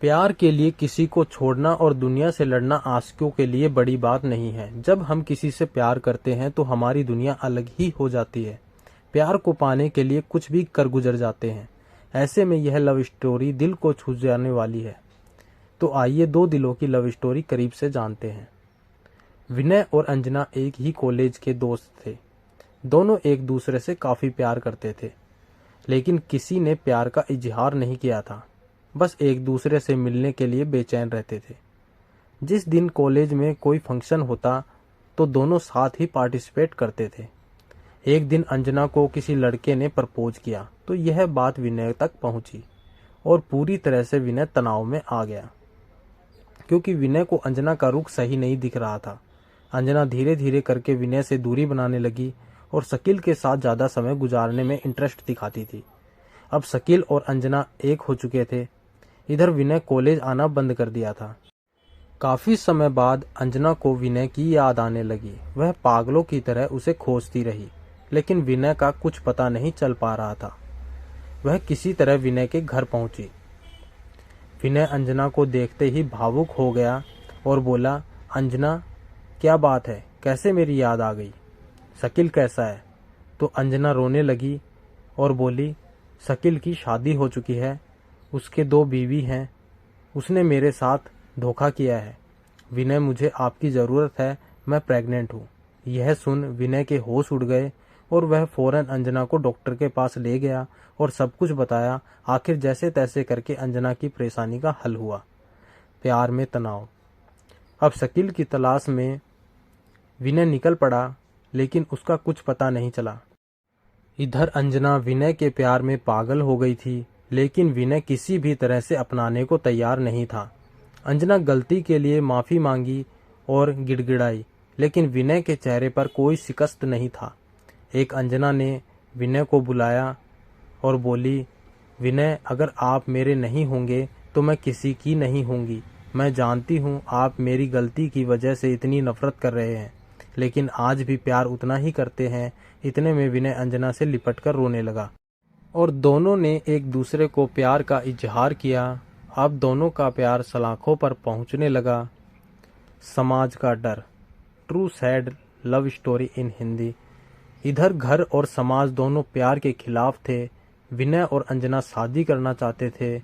प्यार के लिए किसी को छोड़ना और दुनिया से लड़ना आशिकों के लिए बड़ी बात नहीं है। जब हम किसी से प्यार करते हैं तो हमारी दुनिया अलग ही हो जाती है। प्यार को पाने के लिए कुछ भी कर गुजर जाते हैं। ऐसे में यह लव स्टोरी दिल को छू जाने वाली है। तो आइए दो दिलों की लव स्टोरी करीब से जानते हैं। विनय और अंजना एक ही कॉलेज के दोस्त थे। दोनों एक दूसरे से काफी प्यार करते थे, लेकिन किसी ने प्यार का इजहार नहीं किया था। बस एक दूसरे से मिलने के लिए बेचैन रहते थे। जिस दिन कॉलेज में कोई फंक्शन होता तो दोनों साथ ही पार्टिसिपेट करते थे। एक दिन अंजना को किसी लड़के ने प्रपोज किया तो यह बात विनय तक पहुंची और पूरी तरह से विनय तनाव में आ गया, क्योंकि विनय को अंजना का रुख सही नहीं दिख रहा था। अंजना धीरे धीरे करके विनय से दूरी बनाने लगी और शकील के साथ ज़्यादा समय गुजारने में इंटरेस्ट दिखाती थी। अब शकील और अंजना एक हो चुके थे। इधर विनय कॉलेज आना बंद कर दिया था। काफी समय बाद अंजना को विनय की याद आने लगी। वह पागलों की तरह उसे खोजती रही, लेकिन विनय का कुछ पता नहीं चल पा रहा था। वह किसी तरह विनय के घर पहुंची। विनय अंजना को देखते ही भावुक हो गया और बोला, अंजना क्या बात है, कैसे मेरी याद आ गई? शकील कैसा है? तो अंजना रोने लगी और बोली, शकील की शादी हो चुकी है, उसके 2 बीवी हैं, उसने मेरे साथ धोखा किया है। विनय मुझे आपकी ज़रूरत है, मैं प्रेग्नेंट हूँ। यह सुन विनय के होश उड़ गए और वह फौरन अंजना को डॉक्टर के पास ले गया और सब कुछ बताया। आखिर जैसे तैसे करके अंजना की परेशानी का हल हुआ। प्यार में तनाव। अब शकील की तलाश में विनय निकल पड़ा, लेकिन उसका कुछ पता नहीं चला। इधर अंजना विनय के प्यार में पागल हो गई थी, लेकिन विनय किसी भी तरह से अपनाने को तैयार नहीं था। अंजना गलती के लिए माफ़ी मांगी और गिड़गिड़ाई, लेकिन विनय के चेहरे पर कोई शिकस्त नहीं था। एक अंजना ने विनय को बुलाया और बोली, विनय अगर आप मेरे नहीं होंगे तो मैं किसी की नहीं होंगी। मैं जानती हूँ आप मेरी गलती की वजह से इतनी नफरत कर रहे हैं, लेकिन आज भी प्यार उतना ही करते हैं। इतने में विनय अंजना से लिपट कर रोने लगा और दोनों ने एक दूसरे को प्यार का इजहार किया। अब दोनों का प्यार सलाखों पर पहुंचने लगा। समाज का डर। True sad love story in Hindi. इधर घर और समाज दोनों प्यार के खिलाफ थे। विनय और अंजना शादी करना चाहते थे,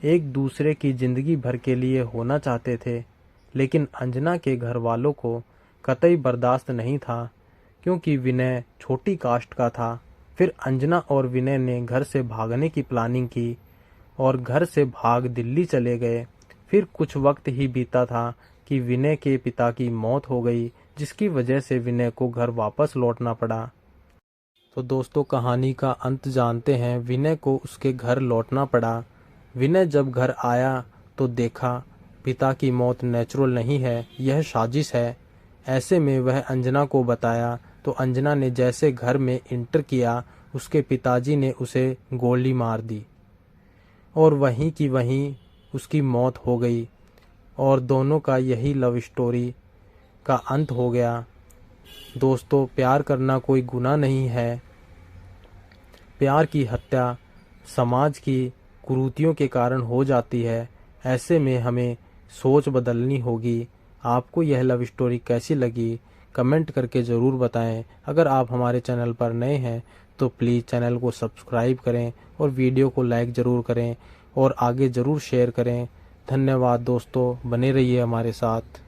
एक दूसरे की जिंदगी भर के लिए होना चाहते थे, लेकिन अंजना के घर वालों को कतई बर्दाश्त नहीं था, क्योंकि विनय छोटी कास्ट का था। फिर अंजना और विनय ने घर से भागने की प्लानिंग की और घर से भाग दिल्ली चले गए। फिर कुछ वक्त ही बीता था कि विनय के पिता की मौत हो गई, जिसकी वजह से विनय को घर वापस लौटना पड़ा। तो दोस्तों कहानी का अंत जानते हैं। विनय को उसके घर लौटना पड़ा। विनय जब घर आया तो देखा पिता की मौत नेचुरल नहीं है, यह साजिश है। ऐसे में वह अंजना को बताया तो अंजना ने जैसे घर में इंटर किया, उसके पिताजी ने उसे गोली मार दी और वहीं की वहीं उसकी मौत हो गई और दोनों का यही लव स्टोरी का अंत हो गया। दोस्तों प्यार करना कोई गुनाह नहीं है। प्यार की हत्या समाज की कुरीतियों के कारण हो जाती है। ऐसे में हमें सोच बदलनी होगी। आपको यह लव स्टोरी कैसी लगी कमेंट करके ज़रूर बताएं। अगर आप हमारे चैनल पर नए हैं तो प्लीज़ चैनल को सब्सक्राइब करें और वीडियो को लाइक ज़रूर करें और आगे ज़रूर शेयर करें। धन्यवाद दोस्तों, बने रहिए हमारे साथ।